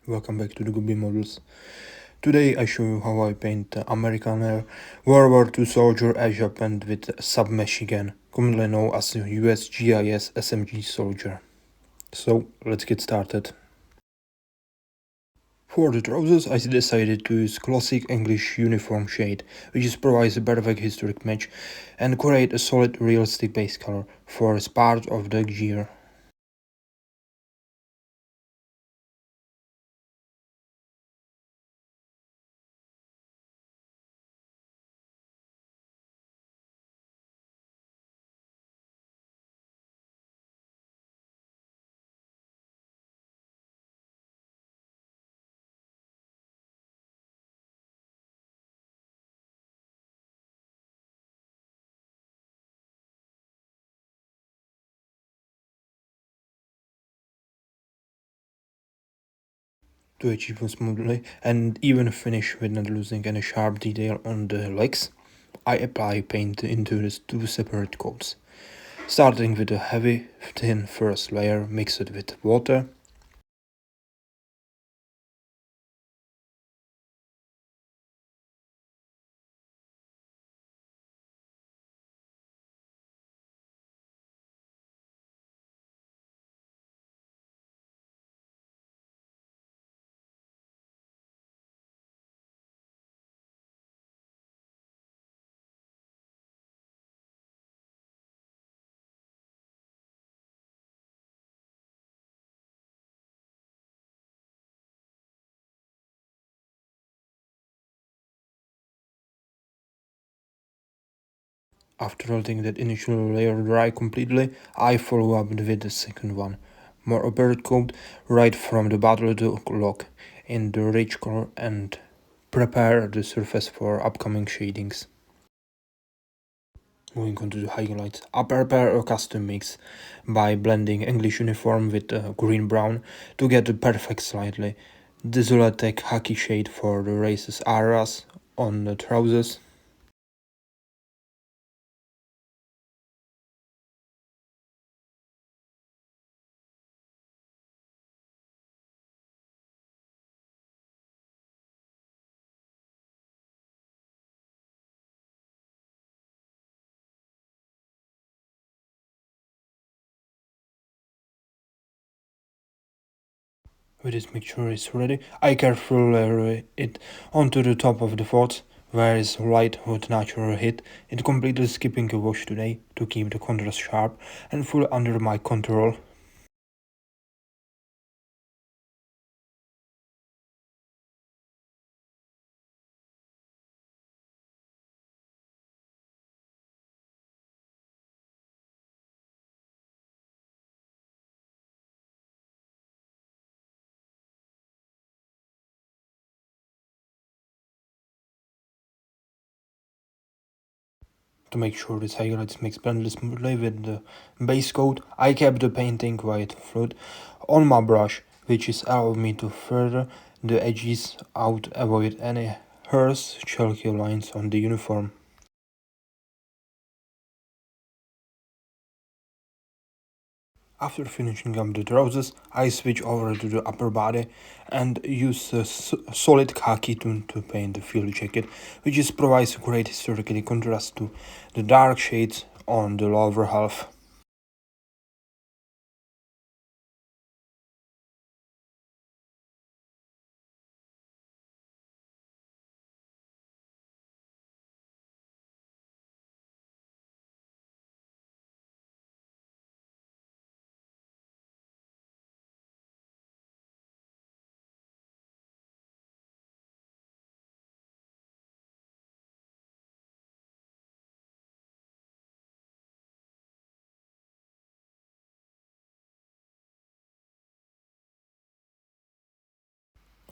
welcome back to the Gobi.models. Today I show you how I paint the American World War II soldier equipment with Submachine, commonly known as the US GIS SMG soldier. So let's get started. For the trousers I decided to use classic English uniform shade, which provides a perfect historic match and create a solid realistic base color for as part of the gear. To achieve it smoothly and even finish with not losing any sharp detail on the legs, I apply paint into these two separate coats, starting with a heavy, thin first layer mixed with water. After letting that initial layer dry completely, I follow up with the second one, more opposite coat right from the bottle to lock in the rich color and prepare the surface for upcoming shadings. Moving on to the highlights, I prepare a custom mix by blending English uniform with green brown to get the perfect slightly desolate khaki shade for the races areas on the trousers. With this mixture is ready, I carefully layer it onto the top of the pot, where is light with natural heat. It completely skipping a wash today to keep the contrast sharp and fully under my control. To make sure this highlights mix blended smoothly with the base coat, I kept the painting quite fluid on my brush, which is allowed me to further the edges out, avoid any harsh chalky lines on the uniform. After finishing up the trousers, I switch over to the upper body and use a solid khaki tone to paint the field jacket, which provides great historical contrast to the dark shades on the lower half.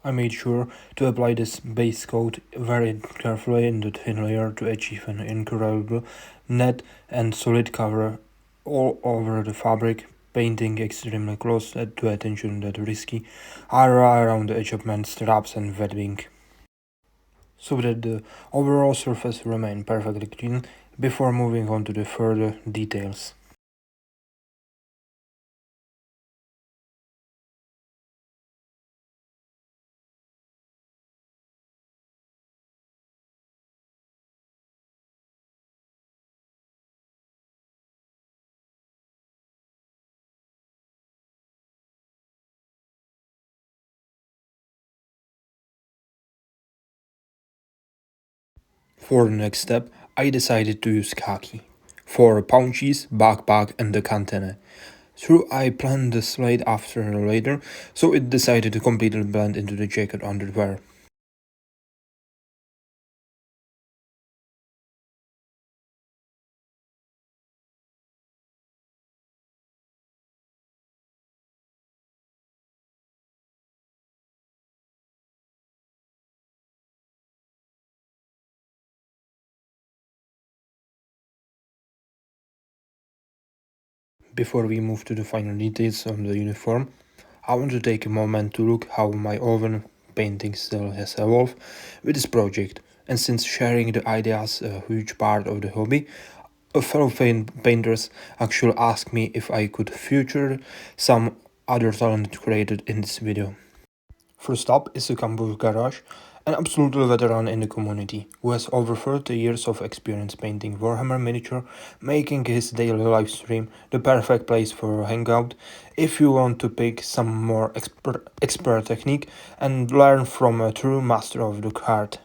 I made sure to apply this base coat very carefully in the thin layer to achieve an incredible net and solid cover all over the fabric, painting extremely close to attention that risky area around the edgement straps and webbing, so that the overall surface remain perfectly clean before moving on to the further details. For the next step, I decided to use Khaki for pouches, backpack and the cantenna. Through I planned the slide after and later, so it decided to completely blend into the jacket underwear. Before we move to the final details of the uniform, I want to take a moment to look how my oven painting style has evolved with this project. And since sharing the ideas a huge part of the hobby, a fellow painters actually asked me if I could feature some other talent created in this video. First up is the Campus Garage, an absolute veteran in the community, who has over 30 years of experience painting Warhammer miniature, making his daily live stream the perfect place for a hangout if you want to pick some more expert technique and learn from a true master of the craft.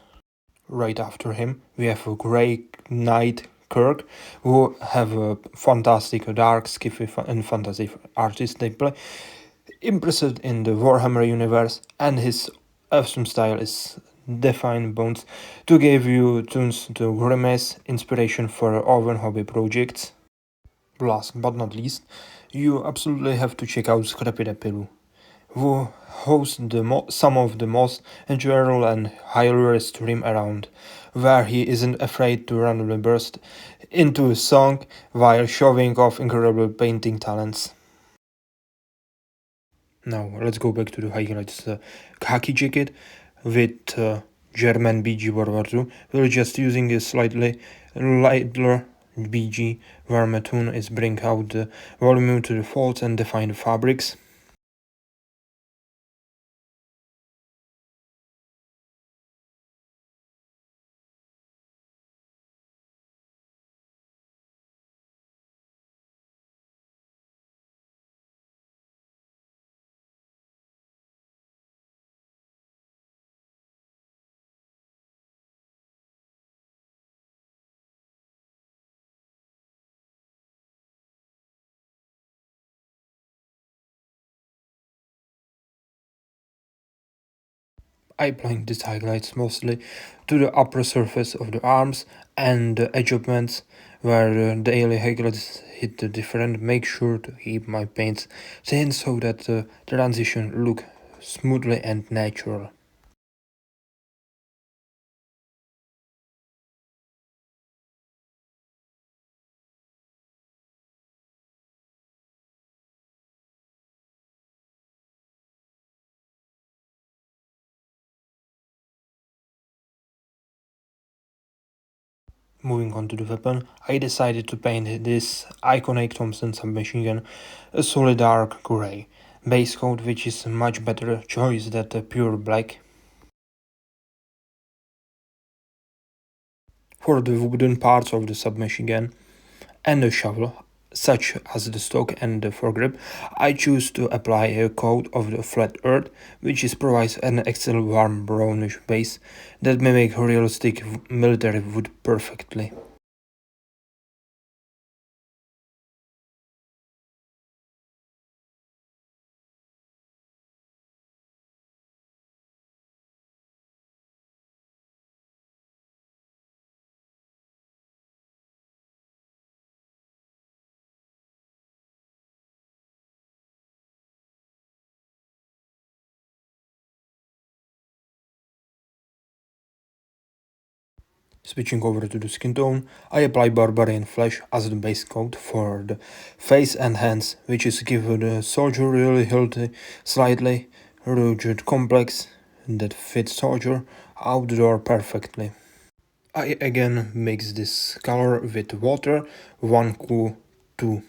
Right after him, we have a great Knight Kirk, who have a fantastic dark skiffy and fantasy artist they play, impressed in the Warhammer universe, and his awesome style is defined bones to give you tunes to grimace inspiration for oven hobby projects. Last but not least, you absolutely have to check out Scrappy the Peru, who hosts some of the most enjoyable and hilarious stream around, where he isn't afraid to randomly burst into a song while showing off incredible painting talents. Now let's go back to the highlights. Khaki jacket with German BG World War II. We're just using a slightly lighter BG where my tune is bring out the volume to the folds and define the fabrics. I applying these highlights mostly to the upper surface of the arms and the edgements where the daily highlights hit the different. Make sure to keep my paints thin so that the transition look smoothly and natural. Moving on to the weapon, I decided to paint this iconic Thompson submachine gun a solid dark grey base coat, which is a much better choice than the pure black. For the wooden parts of the submachine gun and the shovel, such as the stock and the foregrip, I choose to apply a coat of the flat earth, which provides an excellent warm brownish base that mimics realistic military wood perfectly. Switching over to the skin tone, I apply Barbarian Flesh as the base coat for the face and hands, which is give the soldier really healthy, slightly rugged complex that fits soldier outdoor perfectly. I again mix this color with water 1Q2.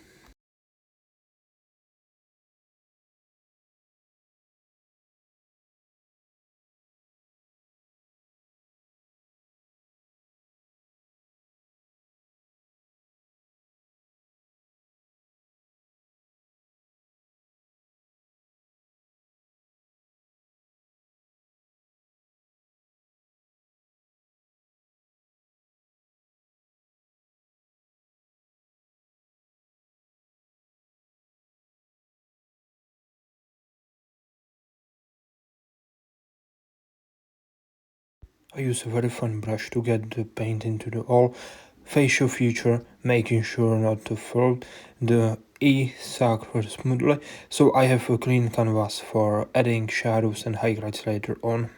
I use a very fine brush to get the paint into the all facial feature, making sure not to fold the E circle smoothly, so I have a clean canvas for adding shadows and highlights later on.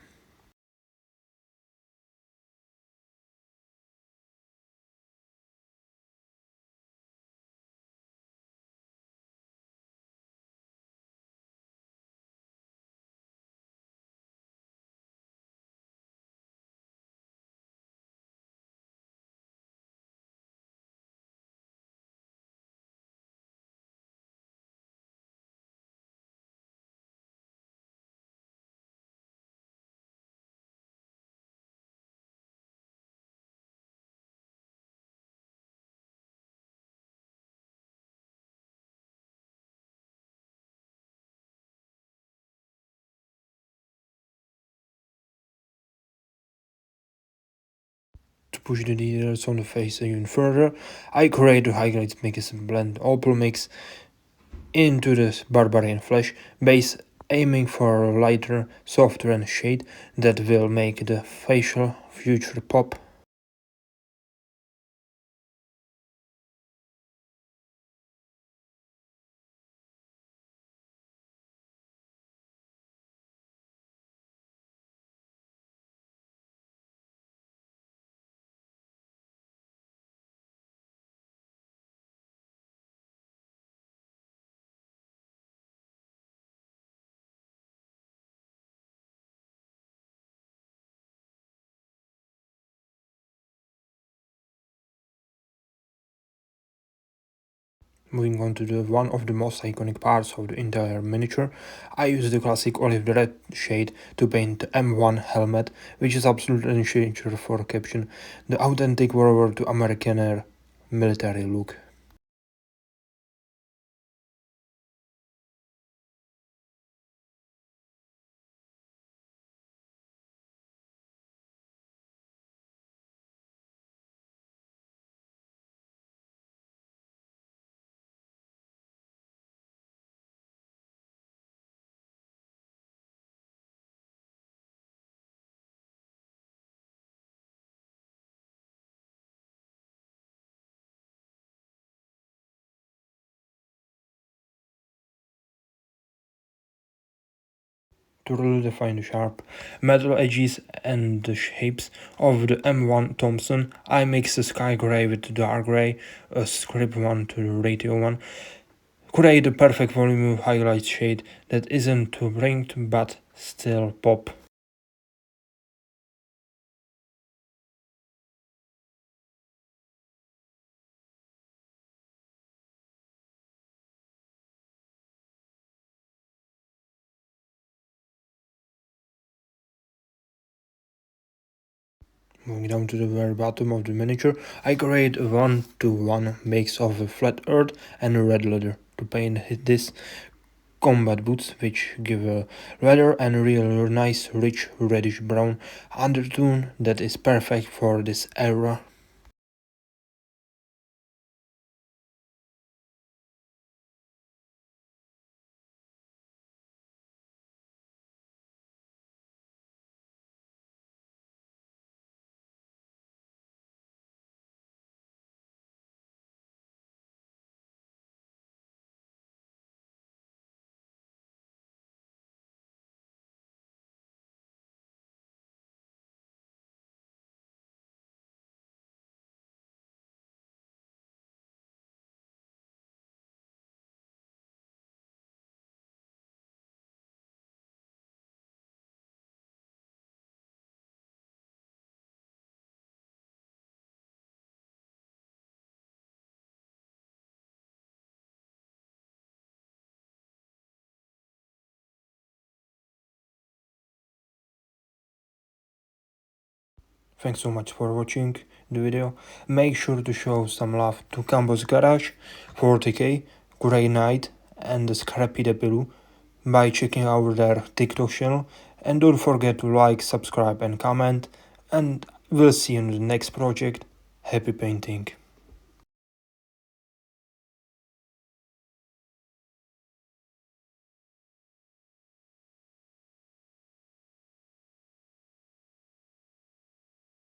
To push the details on the face even further, I create a highlights mix and blend opal mix into the barbarian flesh base, aiming for a lighter, softer shade that will make the facial feature pop. Moving on to the one of the most iconic parts of the entire miniature, I use the classic olive red shade to paint the M1 helmet, which is absolutely essential for capturing the authentic World War II American Air military look. To really define the sharp metal edges and the shapes of the M1 Thompson, I mix the sky gray with the dark gray, a script one to the ratio one, create a perfect volume highlight shade that isn't too bright but still pop. Moving down to the very bottom of the miniature, I create a 1-to-1 mix of a flat earth and a red leather to paint this combat boots, which give a leather and a real nice rich reddish brown undertone that is perfect for this era. Thanks so much for watching the video. Make sure to show some love to Campos Garage, 40k, Grey Knight and the Scrappy Depilu by checking out their TikTok channel, and don't forget to like, subscribe and comment, and we'll see you in the next project. Happy painting!